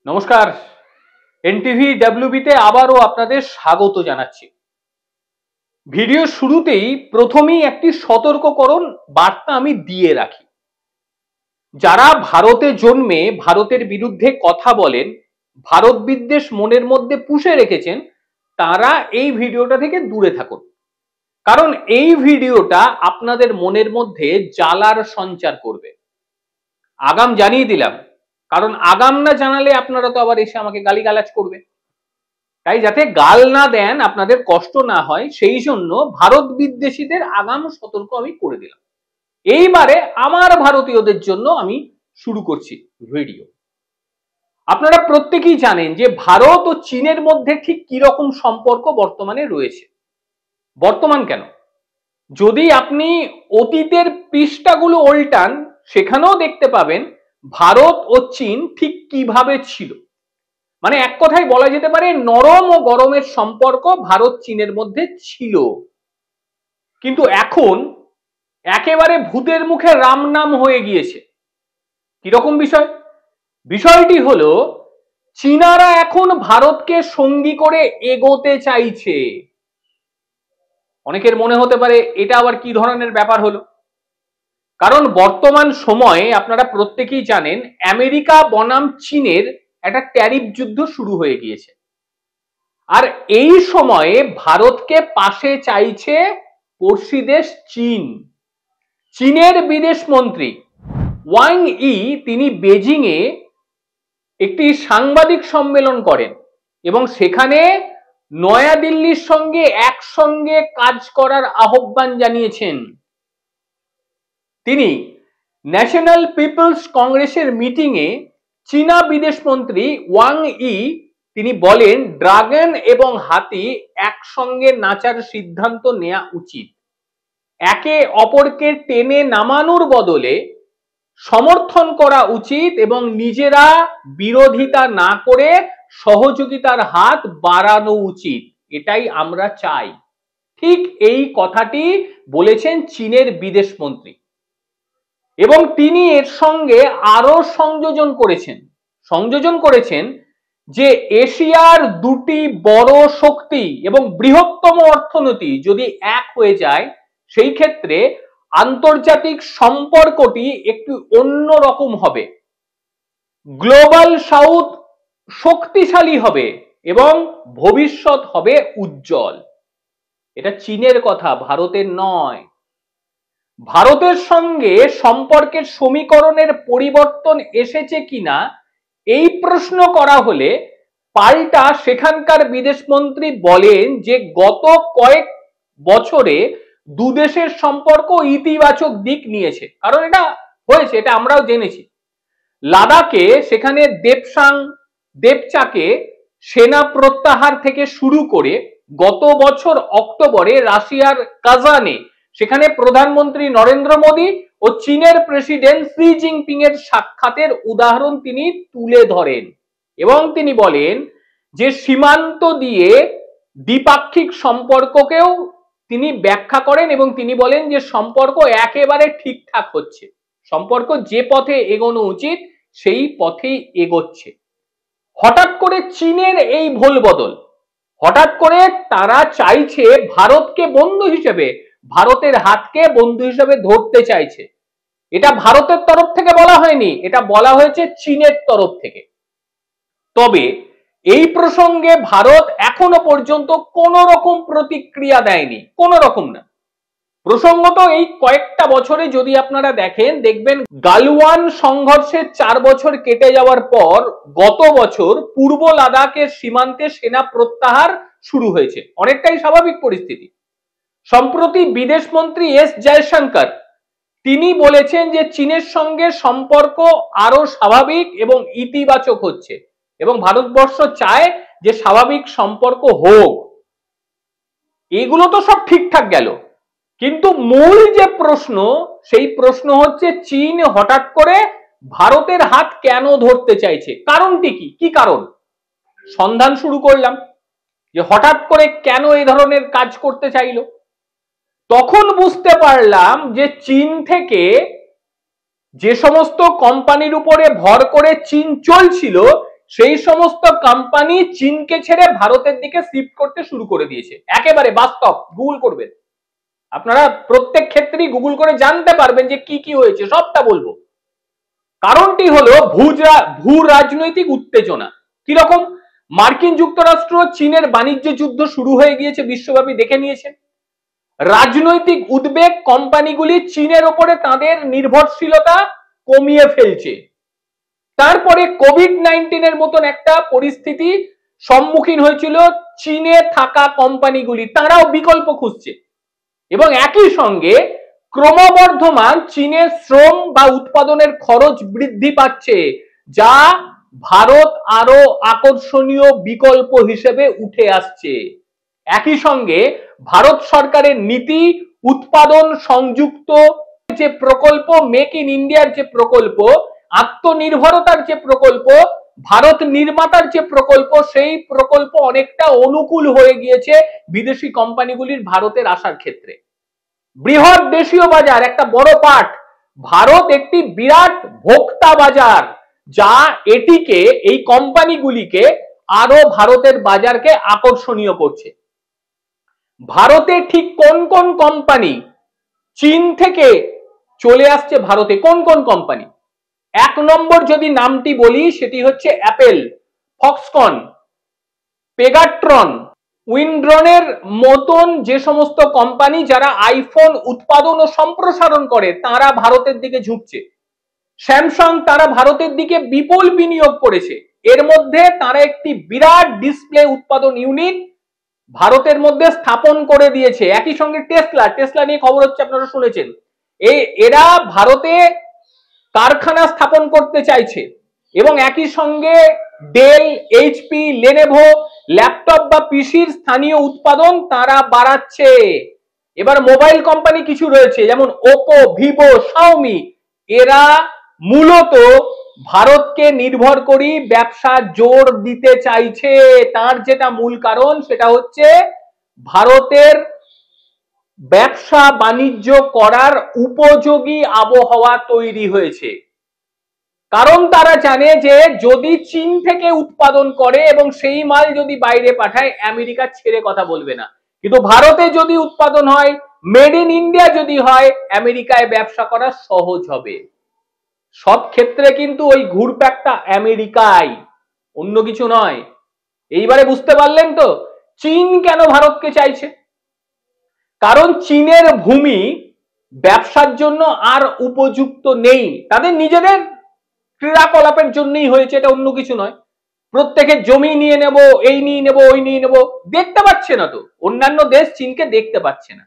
নমস্কার, এনটিভি ডাব্লিউবিতে আবারও আপনাদের স্বাগত জানাচ্ছি। ভিডিও শুরুতেই প্রথমেই একটি সতর্ককরণ বার্তা আমি দিয়ে রাখি। যারা ভারতে জন্মে ভারতের বিরুদ্ধে কথা বলেন, ভারত বিদ্বেষ মনের মধ্যে পুষে রেখেছেন, তারা এই ভিডিওটা থেকে দূরে থাকুন। কারণ এই ভিডিওটা আপনাদের মনের মধ্যে জ্বালার সঞ্চার করবে। আগাম জানিয়ে দিলাম, কারণ আগাম না জানালে আপনারা তো আবার এসে আমাকে গালিগালাজ করবে। তাই যাতে গাল না দেন, আপনাদের কষ্ট না হয়, সেই জন্য ভারত বিদ্বেষীদের আগাম সতর্ক আমি করে দিলাম। এইবারে আমার ভারতীয়দের জন্য আমি শুরু করছি ভিডিও। আপনারা প্রত্যেকেই জানেন যে ভারত ও চীনের মধ্যে ঠিক কি রকম সম্পর্ক বর্তমানে রয়েছে। বর্তমান কেন, যদি আপনি অতীতের পৃষ্ঠাগুলো উল্টান, সেখানেও দেখতে পাবেন ভারত ও চীন ঠিক কিভাবে ছিল। মানে এক কথায় বলা যেতে পারে নরম ও গরমের সম্পর্ক ভারত চীনের মধ্যে ছিল। কিন্তু এখন একেবারে ভূতের মুখে রাম নাম হয়ে গিয়েছে। কিরকম বিষয়? বিষয়টি হলো, চীনারা এখন ভারতকে সঙ্গী করে এগোতে চাইছে। অনেকের মনে হতে পারে এটা আবার কি ধরনের ব্যাপার হলো। কারণ বর্তমান সময়ে আপনারা প্রত্যেকেই জানেন আমেরিকা বনাম চীনের একটা ট্যারিফ যুদ্ধ শুরু হয়ে গিয়েছে। আর এই সময়ে ভারতকে পাশে চাইছে পড়শি দেশ চীন। চীনের বিদেশ মন্ত্রী ওয়াং ই তিনি বেজিং এ একটি সাংবাদিক সম্মেলন করেন এবং সেখানে নয়াদিল্লির সঙ্গে একসঙ্গে কাজ করার আহ্বান জানিয়েছেন। তিনি ন্যাশনাল পিপলস কংগ্রেসের মিটিং এ চীনা বিদেশমন্ত্রী ওয়াং ই তিনি বলেন, ড্রাগন এবং হাতি একসঙ্গে নাচার সিদ্ধান্ত নেওয়া উচিত। একে অপরকে টেনে নামানোর বদলে সমর্থন করা উচিত এবং নিজেরা বিরোধিতা না করে সহযোগিতার হাত বাড়ানো উচিত। এটাই আমরা চাই। ঠিক এই কথাটি বলেছেন চীনের বিদেশমন্ত্রী এবং তিনি এর সঙ্গে আরো সংযোজন করেছেন যে এশিয়ার দুটি বড় শক্তি এবং বৃহত্তম অর্থনীতি যদি এক হয়ে যায়, সেই ক্ষেত্রে আন্তর্জাতিক সম্পর্কটি একটু অন্যরকম হবে। গ্লোবাল সাউথ শক্তিশালী হবে এবং ভবিষ্যৎ হবে উজ্জ্বল। এটা চীনের কথা, ভারতের নয়। ভারতের সঙ্গে সম্পর্কের সমীকরণের পরিবর্তন এসেছে কিনা এই প্রশ্ন করা হলে পাল্টা সেখানকার বিদেশমন্ত্রী বলেন যে গত কয়েক বছরে দুদেশের সম্পর্ক ইতিবাচক দিক নিয়েছে। কারণ এটা হয়েছে, এটা আমরাও জেনেছি। লাদাখে সেখানে দেবচাকে সেনা প্রত্যাহার থেকে শুরু করে গত বছর অক্টোবরে রাশিয়ার কাজানে সেখানে প্রধানমন্ত্রী নরেন্দ্র মোদী ও চীনের প্রেসিডেন্ট শি জিনপিং এর সাক্ষাতের উদাহরণ তিনি তুলে ধরেন এবং তিনি বলেন যে সীমান্ত দিয়ে দ্বিপাক্ষিক সম্পর্ককেও তিনি ব্যাখ্যা করেন এবং তিনি বলেন যে সম্পর্ক একেবারে ঠিকঠাক হচ্ছে, সম্পর্ক যে পথে এগোনো উচিত সেই পথেই এগোচ্ছে। হঠাৎ করে চীনের এই ভুল বদল, হঠাৎ করে তারা চাইছে ভারতকে বন্ধু হিসেবে, ভারতের হাতকে বন্ধু হিসেবে ধরতে চাইছে। এটা ভারতের তরফ থেকে বলা হয়নি, এটা বলা হয়েছে চীনের তরফ থেকে। তবে এই প্রসঙ্গে ভারত এখনো পর্যন্ত কোন রকম প্রতিক্রিয়া দেয়নি, কোন রকম না। প্রসঙ্গত এই কয়েকটা বছরে যদি আপনারা দেখবেন গালওয়ান সংঘর্ষের 4 বছর কেটে যাওয়ার পর গত বছর পূর্ব লাদাখের সীমান্তে সেনা প্রত্যাহার শুরু হয়েছে। অনেকটাই স্বাভাবিক পরিস্থিতি। সম্প্রতি বিদেশমন্ত্রী এস জয়শঙ্কর তিনি বলেছেন যে চীনের সঙ্গে সম্পর্ক আরো স্বাভাবিক এবং ইতিবাচক হচ্ছে এবং ভারতবর্ষ চায় যে স্বাভাবিক সম্পর্ক হোক। এগুলো তো সব ঠিকঠাক গেল, কিন্তু মূল যে প্রশ্ন, সেই প্রশ্ন হচ্ছে চীন হঠাৎ করে ভারতের হাত কেন ধরতে চাইছে, কারণটি কি? কি কারণ? সন্ধান শুরু করলাম যে হঠাৎ করে কেন এই ধরনের কাজ করতে চাইলো। তখন বুঝতে পারলাম যে চীন থেকে যে সমস্ত কোম্পানির উপরে ভর করে চীন চলছিল, সেই সমস্ত কোম্পানি চীনকে ছেড়ে ভারতের দিকে শিফট করতে শুরু করে দিয়েছে। একেবারে বাস্তব, গুগল করবেন আপনারা, প্রত্যেক ক্ষেত্রেই গুগল করে জানতে পারবেন যে কি কি হয়েছে, সবটা বলবো। কারণটি হলো ভূ রাজনৈতিক উত্তেজনা। কিরকম? মার্কিন যুক্তরাষ্ট্র চীনের বাণিজ্য যুদ্ধ শুরু হয়ে গিয়েছে, বিশ্বব্যাপী দেখে নিয়েছেন। রাজনৈতিক উদ্বেগ কোম্পানিগুলি চীনের উপরে তাদের নির্ভরশীলতা কমিয়ে ফেলছে। তারপরে কোভিড-19 এর মতন একটা পরিস্থিতি সম্মুখীন হয়েছিল চীনে থাকা কোম্পানিগুলি, তারাও বিকল্প খুঁজছে। এবং একই সঙ্গে ক্রমবর্ধমান চীনের শ্রম বা উৎপাদনের খরচ বৃদ্ধি পাচ্ছে, যা ভারত আরো আকর্ষণীয় বিকল্প হিসেবে উঠে আসছে। একই সঙ্গে ভারত সরকারের নীতি, উৎপাদন সংযুক্ত যে প্রকল্প, মেক ইন ইন্ডিয়ার যে প্রকল্প, আত্মনির্ভরতার যে প্রকল্প, ভারত নির্মাতার যে প্রকল্প, সেই প্রকল্প অনেকটা অনুকূল হয়ে গিয়েছে বিদেশি কোম্পানিগুলির ভারতের আসার ক্ষেত্রে। বৃহৎ দেশীয় বাজার একটা বড় পার্ট, ভারত একটি বিরাট ভোক্তা বাজার, যা এটিকে, এই কোম্পানিগুলিকে আরো ভারতের বাজারকে আকর্ষণীয় করছে। ভারতে ঠিক কোন কোন কোম্পানি চীন থেকে চলে আসছে ভারতে, কোন কোন কোম্পানি? এক নম্বর যদি নামটি বলি, সেটি হচ্ছে অ্যাপেল, ফক্সকন, পেগাট্রন, উইন্ড্রনের মতন যে সমস্ত কোম্পানি যারা আইফোন উৎপাদন ও সম্প্রসারণ করে, তারা ভারতের দিকে ঝুঁকছে। স্যামসাং, তারা ভারতের দিকে বিপুল বিনিয়োগ করেছে। এর মধ্যে তারা একটি বিরাট ডিসপ্লে উৎপাদন ইউনিট ভারতের মধ্যে স্থাপন করে দিয়েছে। একই সঙ্গে টেসলা নিয়ে খবর হচ্ছে, আপনারা শুনেছেন, এরা ভারতে কারখানা স্থাপন করতে চাইছে। এবং একই সঙ্গে ডেল, এইচপি, লেনোভো ল্যাপটপ বা পিসির স্থানীয় উৎপাদন তারা বাড়াচ্ছে। এবার মোবাইল কোম্পানি কিছু রয়েছে, যেমন ওপো, ভিভো, শাওমি, এরা মূলত ভারতকে নির্ভর করি ব্যবসা জোর দিতে চাইছে। তার যেটা মূল কারণ, সেটা হচ্ছে ভারতের ব্যবসা বাণিজ্য করার উপযোগী আবহাওয়া তৈরি হয়েছে। কারণ তারা জানে যে যদি চীন থেকে উৎপাদন করে এবং সেই মাল যদি বাইরে পাঠায়, আমেরিকা ছেড়ে কথা বলবে না। কিন্তু ভারতে যদি উৎপাদন হয়, মেড ইন ইন্ডিয়া যদি হয়, আমেরিকায় ব্যবসা করা সহজ হবে। সব ক্ষেত্রে কিন্তু ওই ঘুরপ্যাকটা আমেরিকায়, অন্য কিছু নয়। এইবারে বুঝতে পারলেন তো চীন কেন ভারতকে চাইছে? কারণ চীনের ভূমি ব্যবসার জন্য আর উপযুক্ত নেই, তাদের নিজেদের ক্রিয়াকলাপের জন্যই হয়েছে, এটা অন্য কিছু নয়। প্রত্যেকের জমি নিয়ে নেব, এই নিয়ে নেব, ওই নিয়ে নেব, দেখতে পাচ্ছে না তো অন্যান্য দেশ চীনকে দেখতে পাচ্ছে না।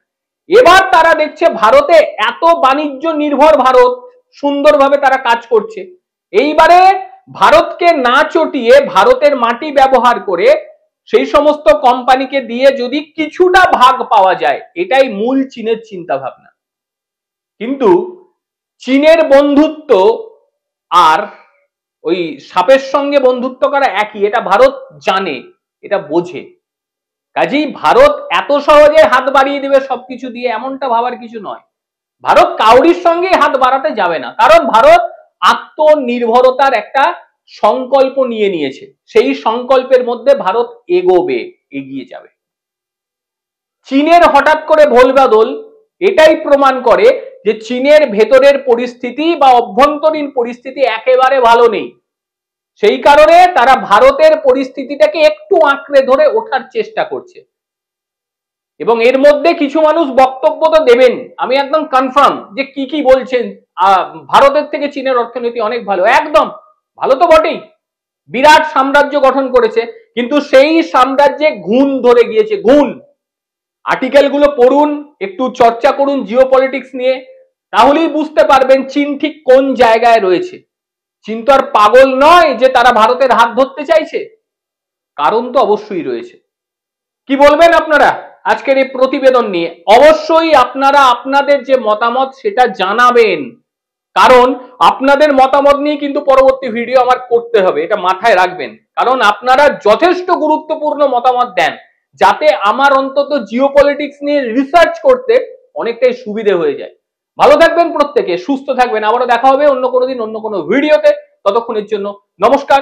এবার তারা দেখছে ভারতে এত বাণিজ্য নির্ভর ভারত সুন্দরভাবে তারা কাজ করছে, এইবারে ভারতকে না চটিয়ে ভারতের মাটি ব্যবহার করে সেই সমস্ত কোম্পানিকে দিয়ে যদি কিছুটা ভাগ পাওয়া যায়, এটাই মূল চীনের চিন্তা ভাবনা। কিন্তু চীনের বন্ধুত্ব আর ওই সাপের সঙ্গে বন্ধুত্ব করা একই, এটা ভারত জানে, এটা বোঝে। কাজেই ভারত এত সহজে হাত বাড়িয়ে দেবে সবকিছু দিয়ে, এমনটা ভাবার কিছু নয়। ভারত কাউরির সঙ্গে হাত বাড়াতে যাবে না, কারণ ভারত আত্মনির্ভরতার একটা সংকল্প নিয়ে নিয়েছে। সেই সংকল্পের মধ্যে ভারত এগোবে, এগিয়ে যাবে। চীনের হঠাৎ করে ভোলবাদল এটাই প্রমাণ করে যে চীনের ভেতরের পরিস্থিতি বা অভ্যন্তরীণ পরিস্থিতি একেবারে ভালো নেই। সেই কারণে তারা ভারতের পরিস্থিতিটাকে একটু আঁকড়ে ধরে ওঠার চেষ্টা করছে। এবং এর মধ্যে কিছু মানুষ বক্তব্য তো দেবেন, আমি একদম কনফার্ম যে কি কি বলছেন, ভারতের থেকে চীনের অর্থনীতি অনেক ভালো। একদম ভালো তো বটেই, বিরাট সাম্রাজ্য গঠন করেছে, কিন্তু সেই সাম্রাজ্যে ঘুণ ধরে গিয়েছে, ঘুণ। আর্টিকেল গুলো পড়ুন, একটু চর্চা করুন জিওপলিটিক্স নিয়ে, তাহলেই বুঝতে পারবেন চীন ঠিক কোন জায়গায় রয়েছে। চীন তো আর পাগল নয় যে তারা ভারতের হাত ধরতে চাইছে, কারণ তো অবশ্যই রয়েছে। কি বলবেন আপনারা আজকের এই প্রতিবেদন নিয়ে? অবশ্যই আপনারা আপনাদের যে মতামত সেটা জানাবেন, কারণ আপনাদের মতামত নিয়ে কিন্তু পরবর্তী ভিডিও আমার করতে হবে, এটা মাথায় রাখবেন। কারণ আপনারা যথেষ্ট গুরুত্বপূর্ণ মতামত দেন, যাতে আমার অন্তত জিওপলিটিক্স নিয়ে রিসার্চ করতে অনেকটাই সুবিধে হয়ে যায়। ভালো থাকবেন প্রত্যেকে, সুস্থ থাকবেন। আবারও দেখা হবে অন্য কোনো দিন অন্য কোনো ভিডিওতে। ততক্ষণের জন্য নমস্কার।